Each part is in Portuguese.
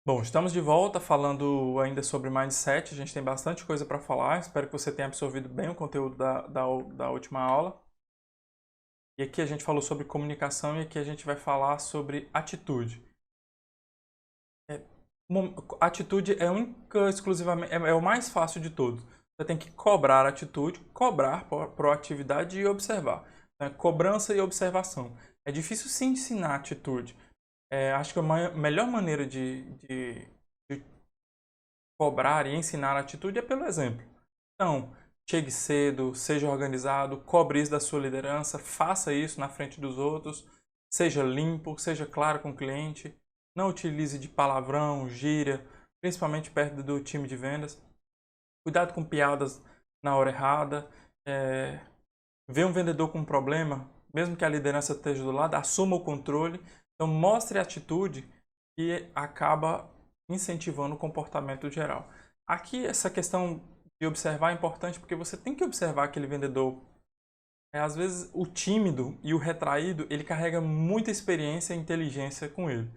Bom, estamos de volta falando ainda sobre mindset. A gente tem bastante coisa para falar. Espero que você tenha absorvido bem o conteúdo da última aula. E aqui a gente falou sobre comunicação e aqui a gente vai falar sobre atitude. Atitude é exclusivamente, é o mais fácil de todos. Você tem que cobrar atitude, cobrar proatividade e observar. Então, é cobrança e observação. É difícil se ensinar atitude. Acho que a melhor maneira de cobrar e ensinar atitude é pelo exemplo. Então, chegue cedo, seja organizado, cobre isso da sua liderança, faça isso na frente dos outros, seja limpo, seja claro com o cliente, não utilize de palavrão, gíria, principalmente perto do time de vendas. Cuidado com piadas na hora errada. Vê um vendedor com um problema, mesmo que a liderança esteja do lado, assuma o controle. Então, mostre atitude que acaba incentivando o comportamento geral. Aqui, essa questão de observar é importante porque você tem que observar aquele vendedor. Às vezes, o tímido e o retraído, ele carrega muita experiência e inteligência com ele.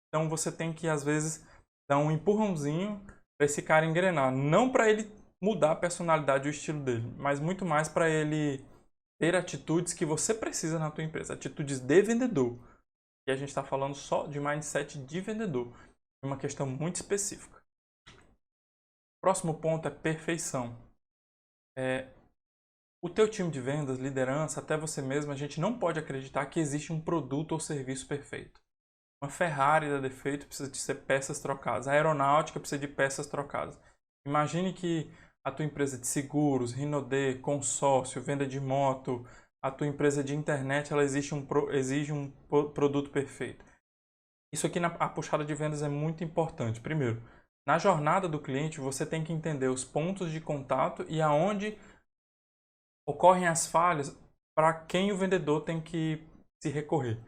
Então, você tem que, às vezes, dar um empurrãozinho para esse cara engrenar. Não para ele mudar a personalidade e o estilo dele, mas muito mais para ele ter atitudes que você precisa na tua empresa. Atitudes de vendedor. E a gente está falando só de mindset de vendedor. Uma questão muito específica. Próximo ponto é perfeição. O teu time de vendas, liderança, até você mesmo, a gente não pode acreditar que existe um produto ou serviço perfeito. Uma Ferrari dá defeito, precisa de ser peças trocadas. A aeronáutica precisa de peças trocadas. Imagine que a tua empresa de seguros, Rinodê, consórcio, venda de moto, a tua empresa de internet, ela exige um produto perfeito. Isso aqui na puxada de vendas é muito importante. Primeiro, na jornada do cliente, você tem que entender os pontos de contato e aonde ocorrem as falhas para quem o vendedor tem que se recorrer.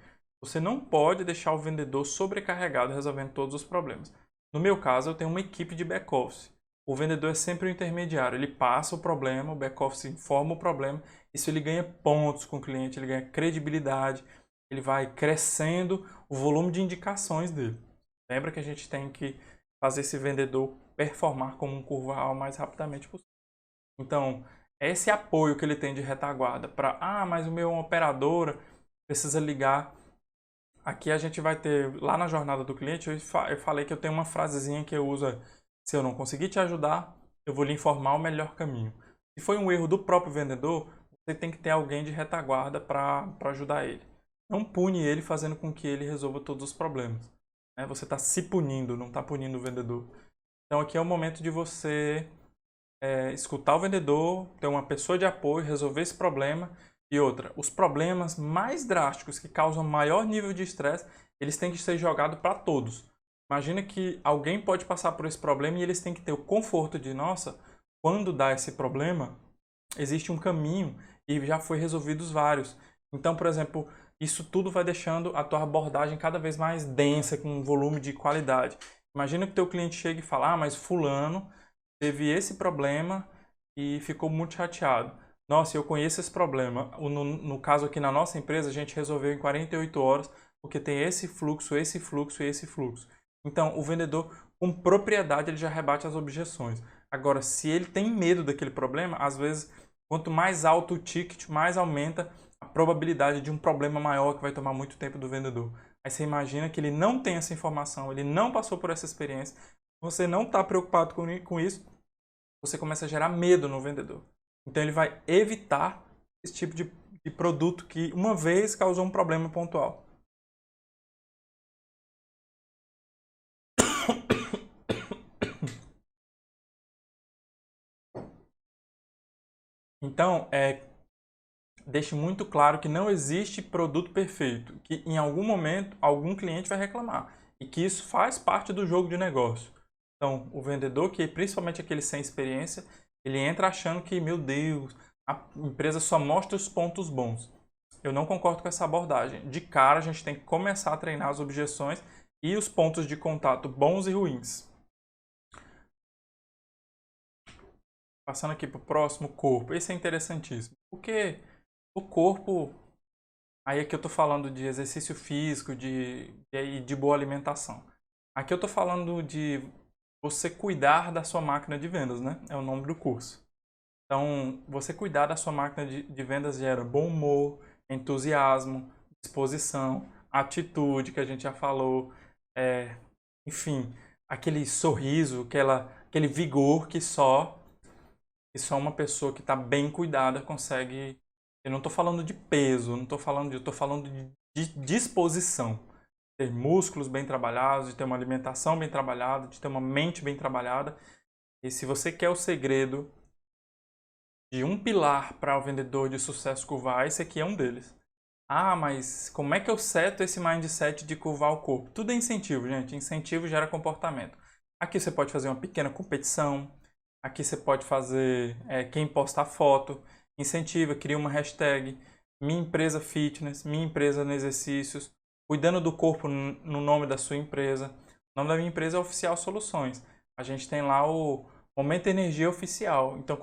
Você não pode deixar o vendedor sobrecarregado resolvendo todos os problemas. No meu caso, eu tenho uma equipe de back-office. O vendedor é sempre o intermediário. Ele passa o problema, o back-office informa o problema. Isso ele ganha pontos com o cliente, ele ganha credibilidade, ele vai crescendo o volume de indicações dele. Lembra que a gente tem que fazer esse vendedor performar como um curval o mais rapidamente possível. Então, esse apoio que ele tem de retaguarda para, mas o meu operadora precisa ligar. Aqui a gente vai ter, lá na jornada do cliente, eu falei que eu tenho uma frasezinha que eu uso: se eu não conseguir te ajudar, eu vou lhe informar o melhor caminho. Se foi um erro do próprio vendedor, você tem que ter alguém de retaguarda para ajudar ele. Não pune ele fazendo com que ele resolva todos os problemas. Você está se punindo, não está punindo o vendedor. Então aqui é o momento de você escutar o vendedor, ter uma pessoa de apoio, resolver esse problema. E outra, os problemas mais drásticos que causam maior nível de estresse, eles têm que ser jogados para todos. Imagina que alguém pode passar por esse problema e eles têm que ter o conforto de, nossa, quando dá esse problema, existe um caminho e já foi resolvidos vários. Então, por exemplo, isso tudo vai deixando a tua abordagem cada vez mais densa, com um volume de qualidade. Imagina que o teu cliente chega e fala: mas fulano teve esse problema e ficou muito chateado. Nossa, eu conheço esse problema. No caso aqui na nossa empresa, a gente resolveu em 48 horas, porque tem esse fluxo e esse fluxo. Então, o vendedor, com propriedade, ele já rebate as objeções. Agora, se ele tem medo daquele problema, às vezes, quanto mais alto o ticket, mais aumenta a probabilidade de um problema maior que vai tomar muito tempo do vendedor. Aí você imagina que ele não tem essa informação, ele não passou por essa experiência, você não está preocupado com isso, você começa a gerar medo no vendedor. Então ele vai evitar esse tipo de produto que uma vez causou um problema pontual. Então, deixe muito claro que não existe produto perfeito, que em algum momento algum cliente vai reclamar e que isso faz parte do jogo de negócio. Então, o vendedor, que principalmente aquele sem experiência, ele entra achando que, meu Deus, a empresa só mostra os pontos bons. Eu não concordo com essa abordagem. De cara, a gente tem que começar a treinar as objeções e os pontos de contato bons e ruins. Passando aqui para o próximo, corpo. Esse é interessantíssimo. Porque o corpo, aí aqui eu estou falando de exercício físico e de boa alimentação. Aqui eu estou falando de você cuidar da sua máquina de vendas, né? É o nome do curso. Então, você cuidar da sua máquina de vendas gera bom humor, entusiasmo, disposição, atitude, que a gente já falou, enfim, aquele sorriso, aquele vigor que só uma pessoa que está bem cuidada consegue. Eu não estou falando de peso, não estou falando eu estou falando de disposição. Ter músculos bem trabalhados, de ter uma alimentação bem trabalhada, de ter uma mente bem trabalhada. E se você quer o segredo de um pilar para o vendedor de sucesso curvar, esse aqui é um deles. Ah, mas como é que eu seto esse mindset de curvar o corpo? Tudo é incentivo, gente. Incentivo gera comportamento. Aqui você pode fazer uma pequena competição. Aqui você pode fazer quem postar foto. Incentiva, cria uma hashtag. Minha empresa fitness, minha empresa nos exercícios. Cuidando do corpo no nome da sua empresa. O nome da minha empresa é Oficial Soluções. A gente tem lá o Momento Energia Oficial. Então,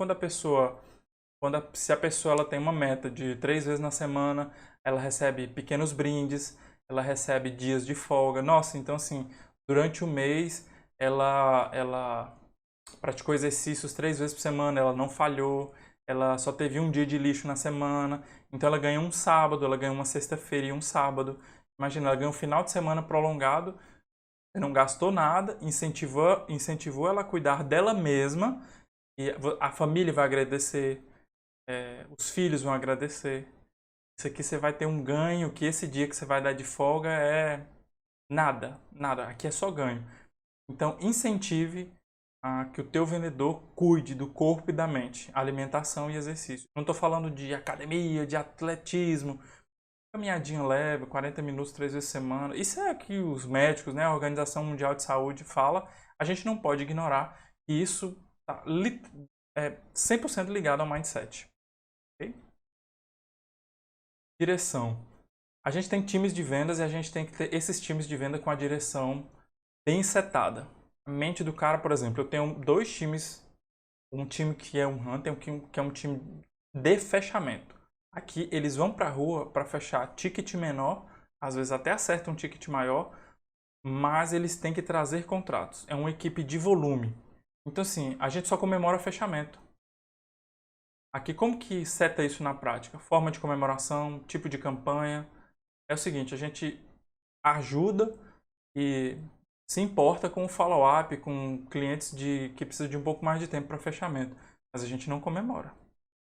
se a pessoa ela tem uma meta de 3 vezes na semana, ela recebe pequenos brindes, ela recebe dias de folga. Nossa, então assim, durante o mês ela praticou exercícios 3 vezes por semana, ela não falhou, ela só teve um dia de lixo na semana, então ela ganha um sábado, ela ganha uma sexta-feira e um sábado. Imagina, ela ganha um final de semana prolongado, não gastou nada, incentivou ela a cuidar dela mesma, e a família vai agradecer, os filhos vão agradecer. Isso aqui você vai ter um ganho que esse dia que você vai dar de folga é nada, nada. Aqui é só ganho. Então, incentive a que o teu vendedor cuide do corpo e da mente, alimentação e exercício. Não estou falando de academia, de atletismo, caminhadinha leve, 40 minutos 3 vezes por semana. Isso é que os médicos, né, a Organização Mundial de Saúde fala. A gente não pode ignorar que isso está 100% ligado ao mindset. Okay? Direção. A gente tem times de vendas e a gente tem que ter esses times de venda com a direção bem setada. A mente do cara, por exemplo, eu tenho 2 times, um time que é um hunter, que é um time de fechamento. Aqui eles vão para a rua para fechar ticket menor, às vezes até acertam um ticket maior, mas eles têm que trazer contratos. É uma equipe de volume. Então assim, a gente só comemora fechamento. Aqui como que seta isso na prática? Forma de comemoração, tipo de campanha. É o seguinte, a gente ajuda e se importa com o follow-up, com clientes que precisam de um pouco mais de tempo para fechamento. Mas a gente não comemora.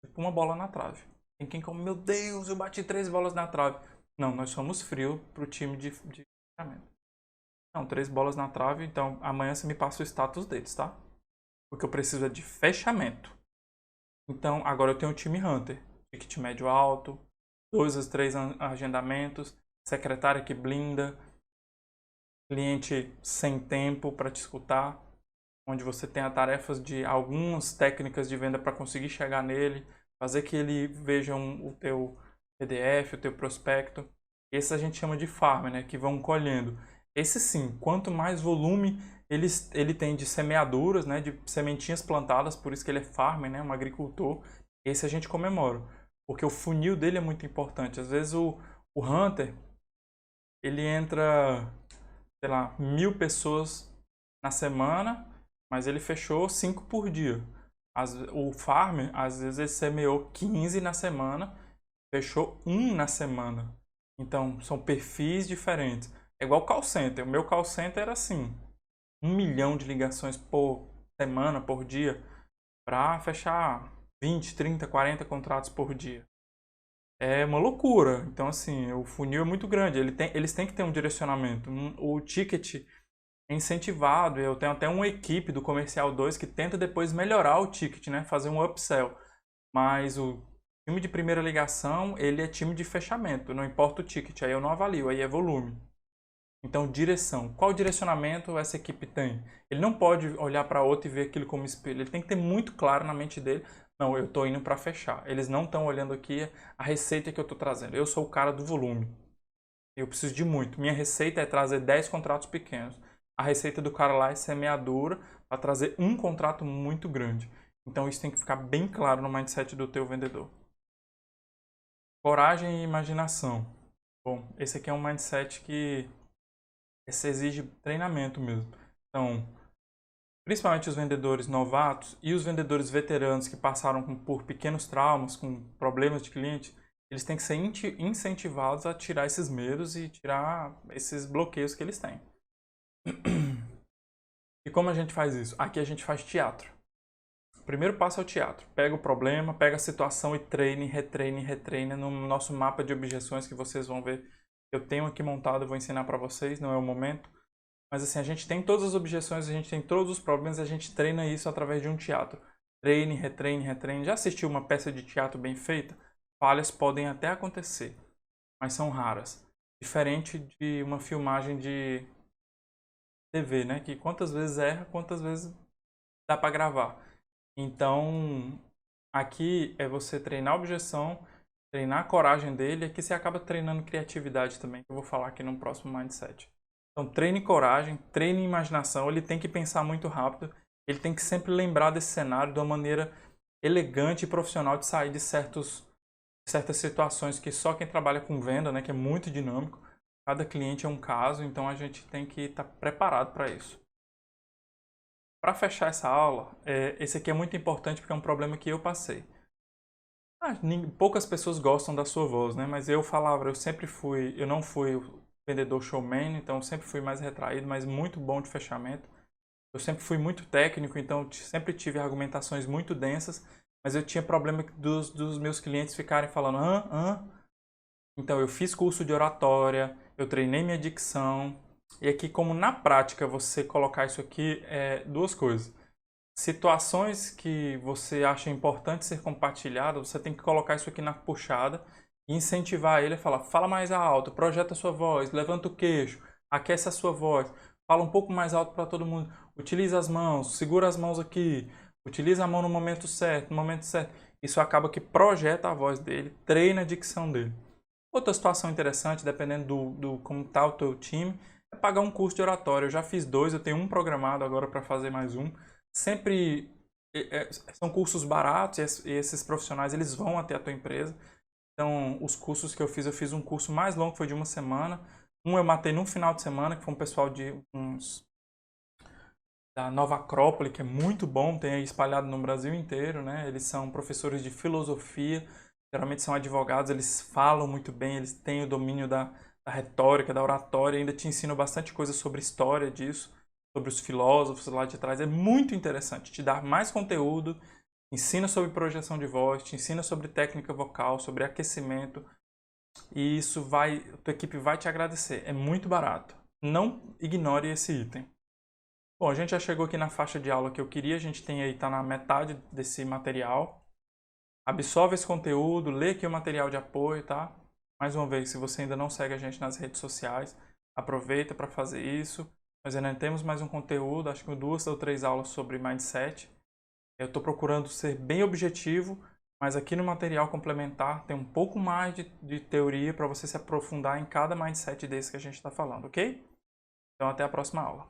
Tipo uma bola na trave. Tem quem come, meu Deus, eu bati 3 bolas na trave. Não, nós somos frios para o time de fechamento. Não, 3 bolas na trave, então amanhã você me passa o status deles, tá? Porque eu preciso é de fechamento. Então, agora eu tenho o time Hunter. Ticket médio alto, 2 a 3 agendamentos, secretária que blinda, cliente sem tempo para te escutar, onde você tem as tarefas de algumas técnicas de venda para conseguir chegar nele, fazer que ele veja o teu PDF, o teu prospecto. Esse a gente chama de farm, né, que vão colhendo. Esse sim, quanto mais volume ele tem de semeaduras, né, de sementinhas plantadas, por isso que ele é farmer, né, um agricultor, esse a gente comemora. Porque o funil dele é muito importante. Às vezes o Hunter, ele entra, sei lá, 1.000 pessoas na semana, mas ele fechou 5 por dia. O farmer, às vezes, ele semeou 15 na semana, fechou 1 na semana. Então, são perfis diferentes. É igual call center. O meu call center era assim, 1 milhão de ligações por semana, por dia, para fechar 20, 30, 40 contratos por dia. É uma loucura. Então, assim, o funil é muito grande. Eles têm que ter um direcionamento. O ticket é incentivado. Eu tenho até uma equipe do Comercial 2 que tenta depois melhorar o ticket, né? Fazer um upsell. Mas o time de primeira ligação, ele é time de fechamento. Não importa o ticket, aí eu não avalio, aí é volume. Então, direção. Qual direcionamento essa equipe tem? Ele não pode olhar para outro e ver aquilo como espelho. Ele tem que ter muito claro na mente dele. Não, eu estou indo para fechar. Eles não estão olhando aqui a receita que eu estou trazendo. Eu sou o cara do volume. Eu preciso de muito. Minha receita é trazer 10 contratos pequenos. A receita do cara lá é semeadura para trazer um contrato muito grande. Então isso tem que ficar bem claro no mindset do teu vendedor. Coragem e imaginação. Bom, esse aqui é um mindset que Essa exige treinamento mesmo. Então, principalmente os vendedores novatos e os vendedores veteranos que passaram por pequenos traumas, com problemas de cliente, eles têm que ser incentivados a tirar esses medos e tirar esses bloqueios que eles têm. E como a gente faz isso? Aqui a gente faz teatro. O primeiro passo é o teatro. Pega o problema, pega a situação e treine, retreine, retreine no nosso mapa de objeções que vocês vão ver. Eu tenho aqui montado, eu vou ensinar para vocês, não é o momento. Mas assim, a gente tem todas as objeções, a gente tem todos os problemas, a gente treina isso através de um teatro. Treine, retreine, retreine. Já assistiu uma peça de teatro bem feita? Falhas podem até acontecer, mas são raras. Diferente de uma filmagem de TV, né? Que quantas vezes erra, quantas vezes dá para gravar. Então, aqui é você treinar a objeção, treinar a coragem dele, aqui você acaba treinando criatividade também, que eu vou falar aqui no próximo Mindset. Então, treine coragem, treine imaginação, ele tem que pensar muito rápido, ele tem que sempre lembrar desse cenário de uma maneira elegante e profissional de sair de certas situações que só quem trabalha com venda, né, que é muito dinâmico, cada cliente é um caso, então a gente tem que estar preparado para isso. Para fechar essa aula, esse aqui é muito importante porque é um problema que eu passei. Poucas pessoas gostam da sua voz, né? Mas eu não fui o vendedor showman, então eu sempre fui mais retraído, mas muito bom de fechamento. Eu sempre fui muito técnico, então sempre tive argumentações muito densas, mas eu tinha problema dos meus clientes ficarem falando Então eu fiz curso de oratória, eu treinei minha dicção, e aqui como na prática você colocar isso aqui é duas coisas. Situações que você acha importante ser compartilhado, você tem que colocar isso aqui na puxada e incentivar ele a falar, fala mais alto, projeta a sua voz, levanta o queixo, aquece a sua voz, fala um pouco mais alto para todo mundo, utiliza as mãos, segura as mãos aqui, utiliza a mão no momento certo, no momento certo. Isso acaba que projeta a voz dele, treina a dicção dele. Outra situação interessante, dependendo do como está o teu time, é pagar um curso de oratória. Eu já fiz 2, eu tenho um programado agora para fazer mais um. Sempre são cursos baratos e esses profissionais eles vão até a tua empresa. Então, os cursos que eu fiz um curso mais longo, que foi de uma semana. Um eu matei num final de semana, que foi um pessoal da Nova Acrópole, que é muito bom, tem aí espalhado no Brasil inteiro, né? Eles são professores de filosofia, geralmente são advogados, eles falam muito bem, eles têm o domínio da retórica, da oratória, ainda te ensinam bastante coisa sobre história disso, sobre os filósofos lá de trás. É muito interessante, te dá mais conteúdo, ensina sobre projeção de voz, te ensina sobre técnica vocal, sobre aquecimento, e isso a tua equipe vai te agradecer. É muito barato. Não ignore esse item. Bom, a gente já chegou aqui na faixa de aula que eu queria, a gente tem aí, tá na metade desse material. Absorve esse conteúdo, lê aqui o material de apoio, tá? Mais uma vez, se você ainda não segue a gente nas redes sociais, aproveita para fazer isso. Nós ainda temos mais um conteúdo, acho que 2 ou 3 aulas sobre Mindset. Eu estou procurando ser bem objetivo, mas aqui no material complementar tem um pouco mais de teoria para você se aprofundar em cada Mindset desse que a gente está falando, ok? Então até a próxima aula.